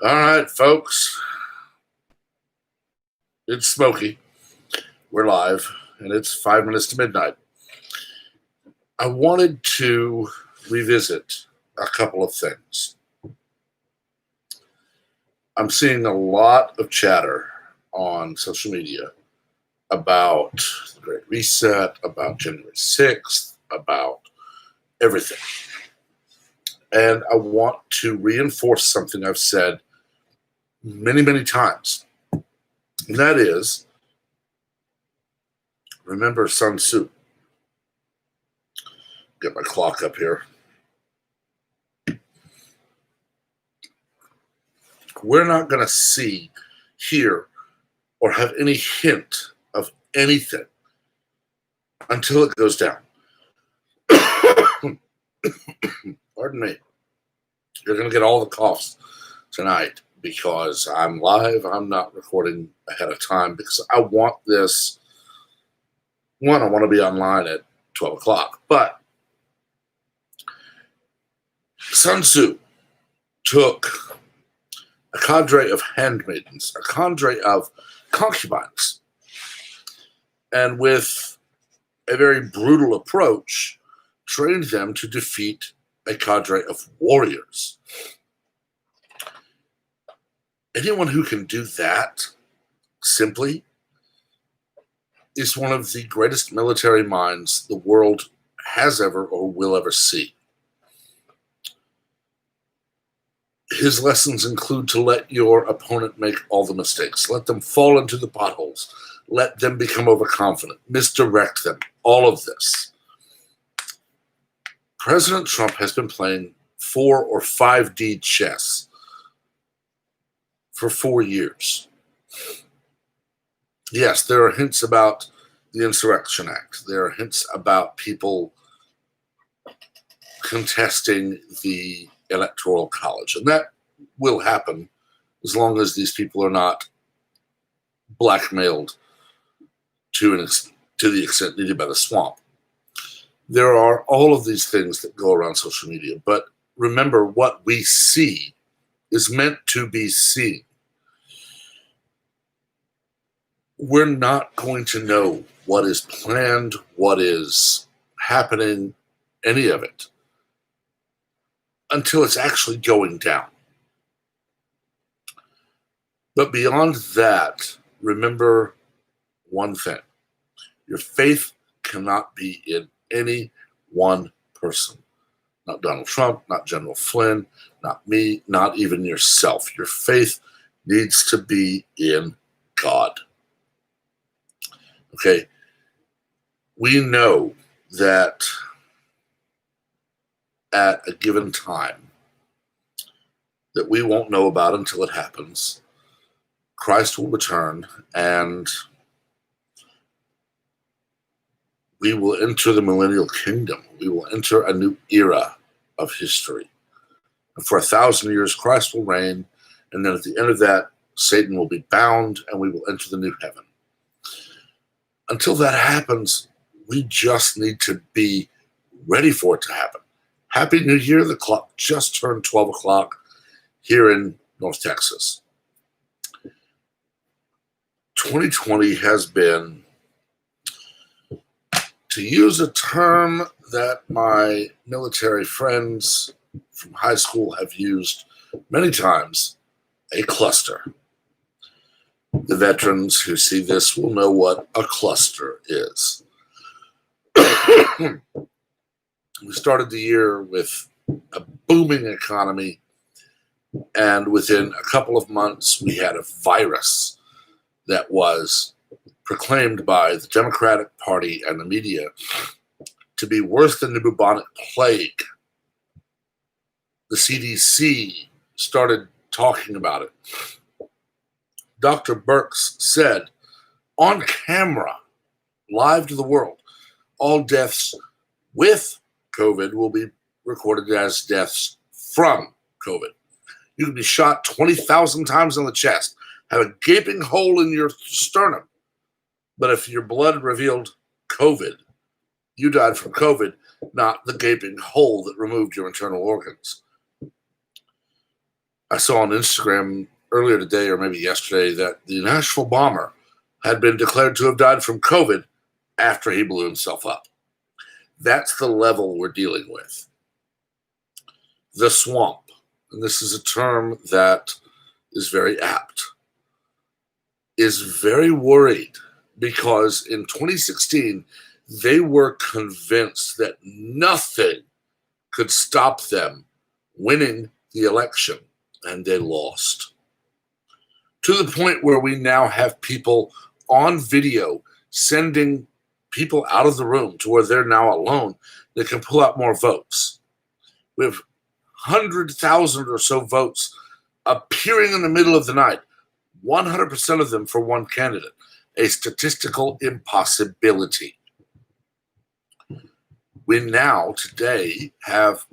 All right, folks. It's Smokey. We're live, and it's 5 minutes to midnight. I wanted to revisit a couple of things. I'm seeing a lot of chatter on social media about the Great Reset, about January 6th, about everything. And I want to reinforce something I've said many, many times. And that is, remember Sun Tzu. Get my clock up here. We're not going to see, hear, or have any hint of anything until it goes down. Pardon me. You're going to get all the coughs tonight because I'm live. I'm not recording ahead of time because I want this. One, I want to be online at 12 o'clock. But Sun Tzu took a cadre of handmaidens, a cadre of concubines, and with a very brutal approach, trained them to defeat a cadre of warriors. Anyone who can do that simply is one of the greatest military minds the world has ever or will ever see. His lessons include to let your opponent make all the mistakes. Let them fall into the potholes. Let them become overconfident. Misdirect them. All of this. President Trump has been playing 4 or 5D chess for 4 years. Yes, there are hints about the Insurrection Act. There are hints about people contesting the Electoral College. And that will happen as long as these people are not blackmailed to the extent needed by the swamp. There are all of these things that go around social media. But remember, what we see is meant to be seen. We're not going to know what is planned, what is happening, any of it, until it's actually going down. But beyond that, remember one thing. Your faith cannot be in any one person. Not Donald Trump, not General Flynn, not me, not even yourself. Your faith needs to be in God. Okay? We know that at a given time that we won't know about until it happens, Christ will return and we will enter the millennial kingdom. We will enter a new era of history. And for 1,000 years, Christ will reign. And then at the end of that, Satan will be bound and we will enter the new heaven. Until that happens, we just need to be ready for it to happen. Happy New Year. The clock just turned 12 o'clock here in North Texas. 2020 has been, to use a term that my military friends from high school have used many times, a cluster. The veterans who see this will know what a cluster is. We started the year with a booming economy, and within a couple of months, we had a virus that was proclaimed by the Democratic Party and the media to be worse than the bubonic plague. The CDC started talking about it. Dr. Birx said on camera, live to the world, all deaths with COVID will be recorded as deaths from COVID. You can be shot 20,000 times in the chest, have a gaping hole in your sternum, but if your blood revealed COVID, you died from COVID, not the gaping hole that removed your internal organs. I saw on Instagram earlier today, or maybe yesterday, that the Nashville bomber had been declared to have died from COVID after he blew himself up. That's the level we're dealing with. The swamp, and this is a term that is very apt, is very worried because in 2016, they were convinced that nothing could stop them winning the election, and they lost. To the point where we now have people on video sending people out of the room to where they're now alone that can pull out more votes. We have 100,000 or so votes appearing in the middle of the night, 100% of them for one candidate, a statistical impossibility. We now today have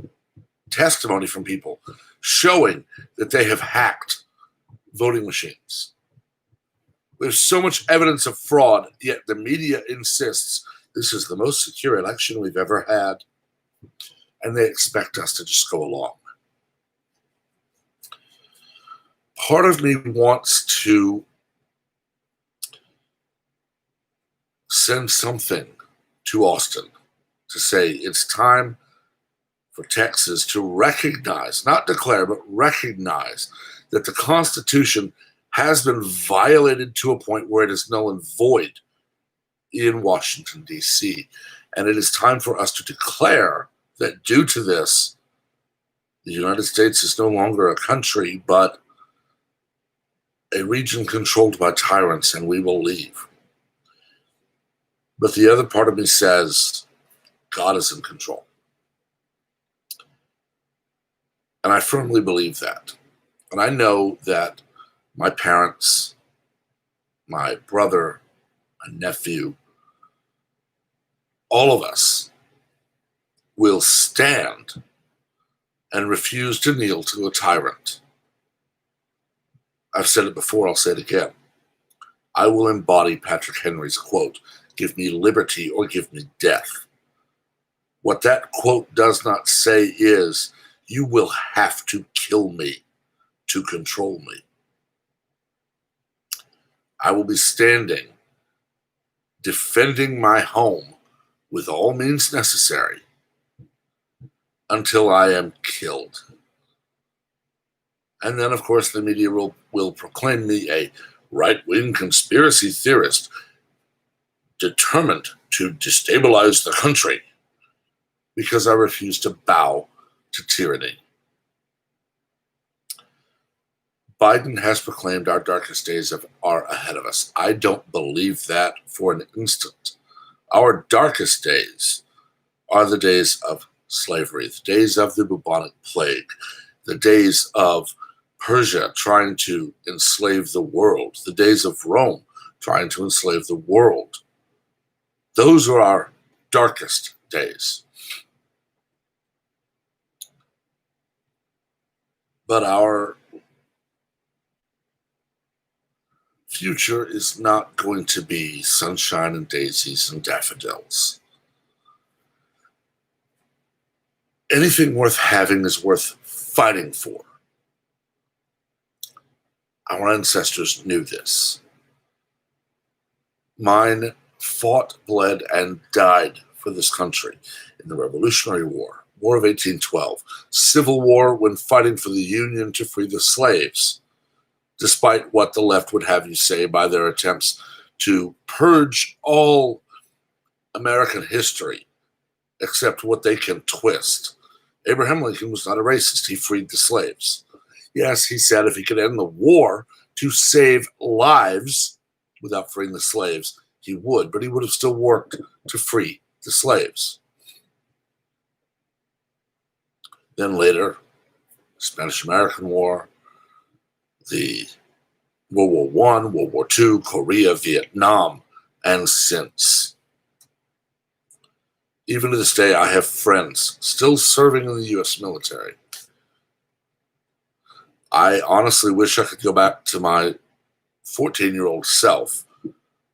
testimony from people showing that they have hacked voting machines. There's so much evidence of fraud, yet the media insists this is the most secure election we've ever had, and they expect us to just go along. Part of me wants to send something to Austin to say it's time for Texas to recognize, not declare, but recognize that the Constitution has been violated to a point where it is null and void in Washington, D.C. And it is time for us to declare that due to this, the United States is no longer a country, but a region controlled by tyrants, and we will leave. But the other part of me says, God is in control. And I firmly believe that. And I know that my parents, my brother, my nephew, all of us will stand and refuse to kneel to a tyrant. I've said it before, I'll say it again. I will embody Patrick Henry's quote, "Give me liberty or give me death." What that quote does not say is, you will have to kill me to control me. I will be standing, defending my home with all means necessary until I am killed. And then, of course, the media will proclaim me a right-wing conspiracy theorist determined to destabilize the country because I refuse to bow to tyranny. Biden has proclaimed our darkest days are ahead of us. I don't believe that for an instant. Our darkest days are the days of slavery, the days of the bubonic plague, the days of Persia trying to enslave the world, the days of Rome trying to enslave the world. Those are our darkest days. But our future is not going to be sunshine and daisies and daffodils. Anything worth having is worth fighting for. Our ancestors knew this. Mine fought, bled, and died for this country in the Revolutionary War, War of 1812, Civil War when fighting for the Union to free the slaves, despite what the left would have you say by their attempts to purge all American history except what they can twist. Abraham Lincoln was not a racist. He freed the slaves. Yes, he said if he could end the war to save lives without freeing the slaves, he would, but he would have still worked to free the slaves. Then later, Spanish-American War, the World War I, World War II, Korea, Vietnam, and since. Even to this day, I have friends still serving in the U.S. military. I honestly wish I could go back to my 14-year-old self,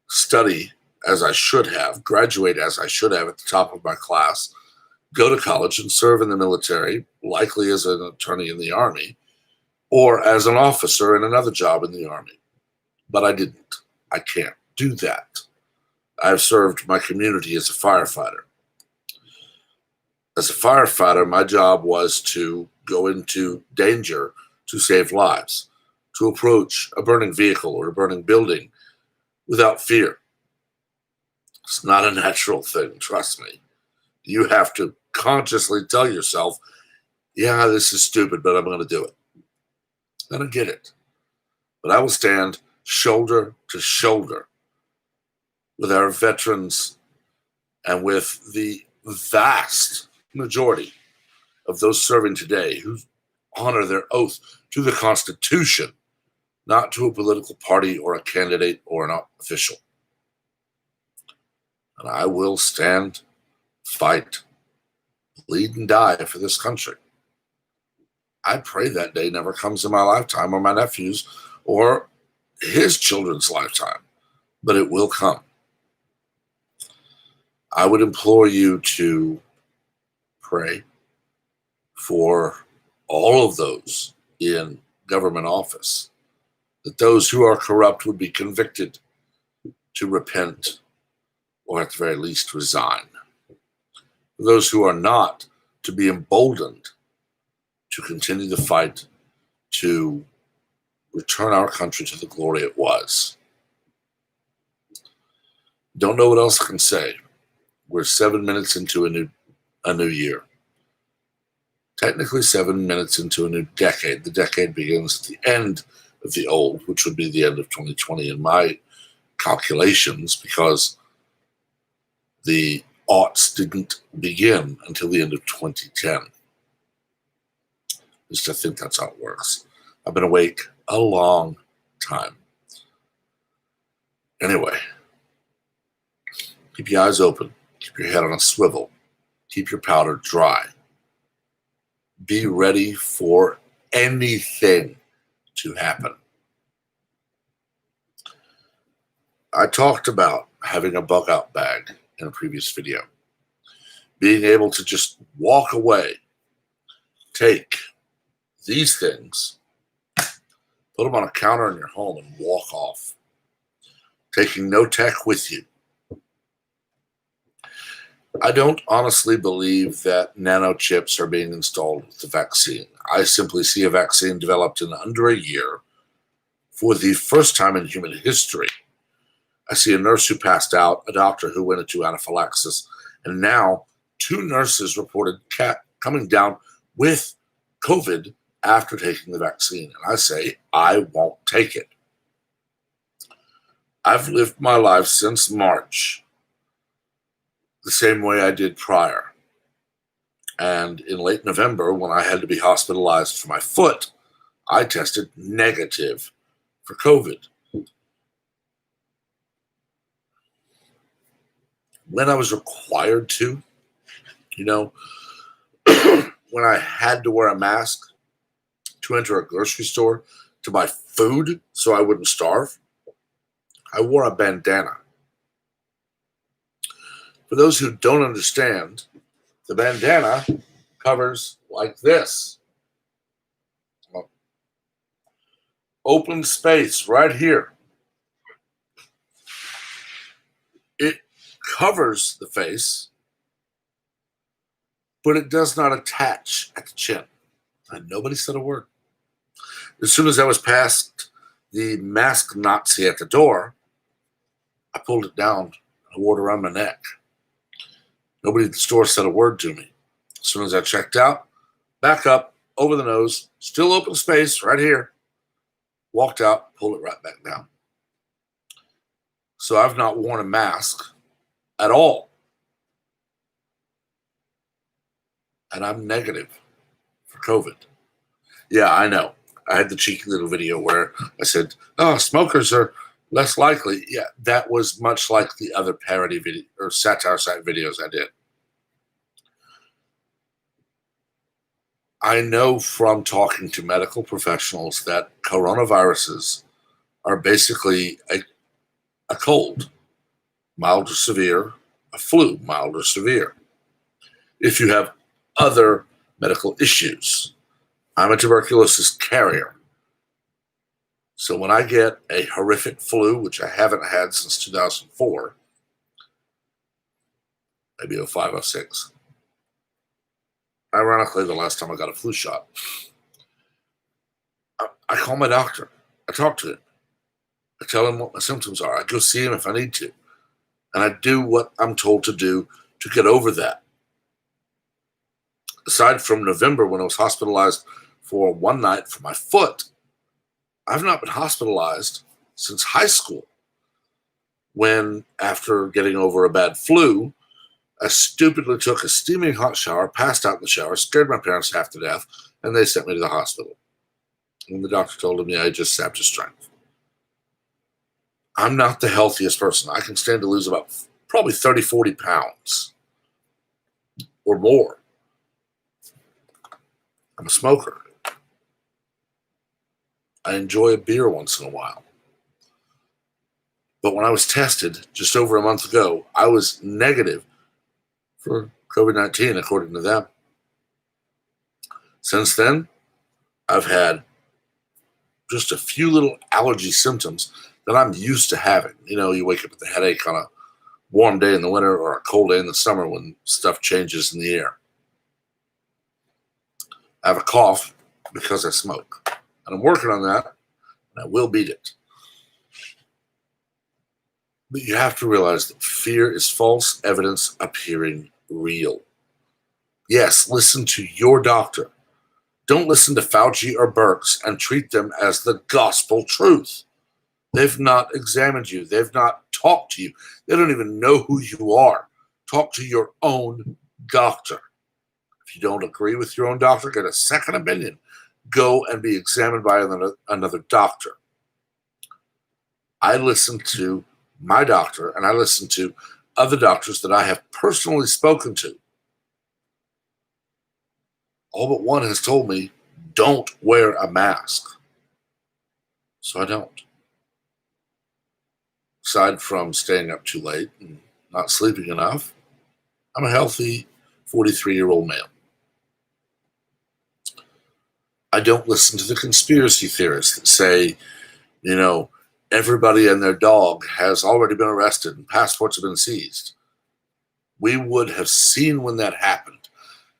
study as I should have, graduate as I should have at the top of my class, go to college and serve in the military, likely as an attorney in the Army, or as an officer in another job in the Army. But I didn't. I can't do that. I've served my community as a firefighter. As a firefighter, my job was to go into danger to save lives, to approach a burning vehicle or a burning building without fear. It's not a natural thing, trust me. You have to consciously tell yourself, yeah, this is stupid, but I'm going to do it. I don't get it. But I will stand shoulder to shoulder with our veterans and with the vast majority of those serving today who honor their oath to the Constitution, not to a political party or a candidate or an official. And I will stand, fight, bleed, and die for this country. I pray that day never comes in my lifetime or my nephew's or his children's lifetime, but it will come. I would implore you to pray for all of those in government office, that those who are corrupt would be convicted, to repent, or at the very least resign. For those who are not, to be emboldened to continue the fight to return our country to the glory it was. Don't know what else I can say. We're 7 minutes into a new year. Technically 7 minutes into a new decade. The decade begins at the end of the old, which would be the end of 2020 in my calculations, because the aughts didn't begin until the end of 2010. At least I think that's how it works. I've been awake a long time. Anyway, keep your eyes open. Keep your head on a swivel. Keep your powder dry. Be ready for anything to happen. I talked about having a bug out bag in a previous video. Being able to just walk away, take these things, put them on a counter in your home and walk off. Taking no tech with you. I don't honestly believe that nanochips are being installed with the vaccine. I simply see a vaccine developed in under a year for the first time in human history. I see a nurse who passed out, a doctor who went into anaphylaxis, and now 2 nurses reported coming down with COVID after taking the vaccine. And I say, I won't take it. I've lived my life since March the same way I did prior. And in late November, when I had to be hospitalized for my foot, I tested negative for COVID. When I was required to, when I had to wear a mask to enter a grocery store to buy food so I wouldn't starve, I wore a bandana. For those who don't understand, the bandana covers like this. Open space right here. It covers the face, but it does not attach at the chin. And nobody said a word. As soon as I was past the mask Nazi at the door, I pulled it down and wore it around my neck. Nobody at the store said a word to me. As soon as I checked out, back up, over the nose, still open space right here. Walked out, pulled it right back down. So I've not worn a mask at all. And I'm negative for COVID. Yeah, I know. I had the cheeky little video where I said, smokers are less likely. Yeah, that was much like the other parody video or satire site videos I did. I know from talking to medical professionals that coronaviruses are basically a cold, mild or severe, a flu, mild or severe. If you have other medical issues, I'm a tuberculosis carrier. So when I get a horrific flu, which I haven't had since 2004, maybe 05, 06, ironically, the last time I got a flu shot, I call my doctor. I talk to him. I tell him what my symptoms are. I go see him if I need to. And I do what I'm told to do to get over that. Aside from November when I was hospitalized for one night for my foot, I've not been hospitalized since high school, when, after getting over a bad flu, I stupidly took a steaming hot shower, passed out in the shower, scared my parents half to death, and they sent me to the hospital. And the doctor told me I just sapped his strength. I'm not the healthiest person. I can stand to lose about probably 30, 40 pounds or more. I'm a smoker. I enjoy a beer once in a while. But when I was tested just over a month ago, I was negative for COVID-19, according to them. Since then, I've had just a few little allergy symptoms that I'm used to having. You know, you wake up with a headache on a warm day in the winter or a cold day in the summer when stuff changes in the air. I have a cough because I smoke. And I'm working on that, and I will beat it. But you have to realize that fear is false evidence appearing real. Yes, listen to your doctor. Don't listen to Fauci or Birx and treat them as the gospel truth. They've not examined you. They've not talked to you. They don't even know who you are. Talk to your own doctor. If you don't agree with your own doctor, get a second opinion. Go and be examined by another doctor. I listen to my doctor, and I listen to other doctors that I have personally spoken to. All but one has told me, don't wear a mask. So I don't. Aside from staying up too late and not sleeping enough, I'm a healthy 43-year-old male. I don't listen to the conspiracy theorists that say, you know, everybody and their dog has already been arrested and passports have been seized. We would have seen when that happened,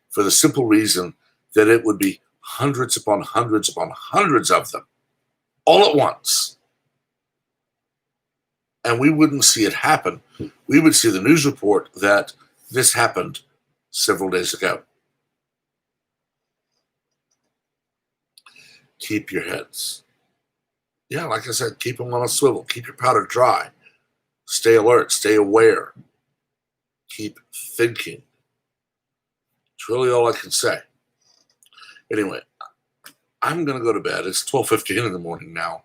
for the simple reason that it would be hundreds upon hundreds upon hundreds of them all at once. And we wouldn't see it happen. We would see the news report that this happened several days ago. Keep your heads. Yeah, like I said, keep them on a swivel. Keep your powder dry. Stay alert. Stay aware. Keep thinking. It's really all I can say. Anyway, I'm going to go to bed. It's 12:15 in the morning now.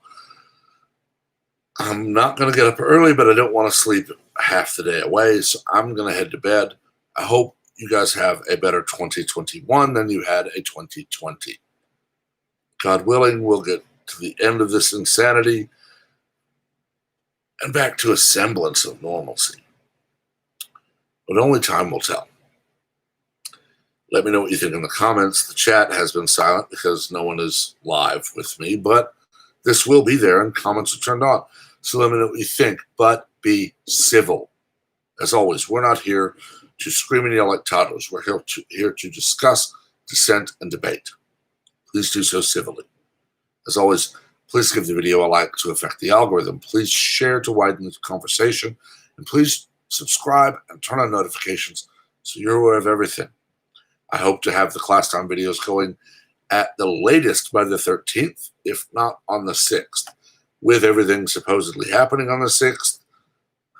I'm not going to get up early, but I don't want to sleep half the day away, so I'm going to head to bed. I hope you guys have a better 2021 than you had a 2020. God willing, we'll get to the end of this insanity and back to a semblance of normalcy. But only time will tell. Let me know what you think in the comments. The chat has been silent because no one is live with me, but this will be there and comments are turned on. So let me know what you think, but be civil. As always, we're not here to scream and yell like toddlers. We're here to discuss, dissent, and debate. Please do so civilly. As always, please give the video a like to affect the algorithm. Please share to widen the conversation. And please subscribe and turn on notifications so you're aware of everything. I hope to have the class time videos going at the latest by the 13th, if not on the 6th. With everything supposedly happening on the 6th,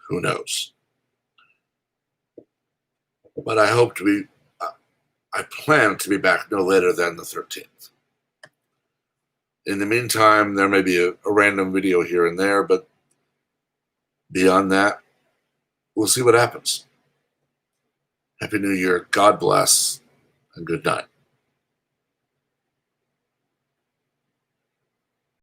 who knows? But I plan to be back no later than the 13th. In the meantime, there may be a random video here and there, but beyond that, we'll see what happens. Happy New Year, God bless, and good night.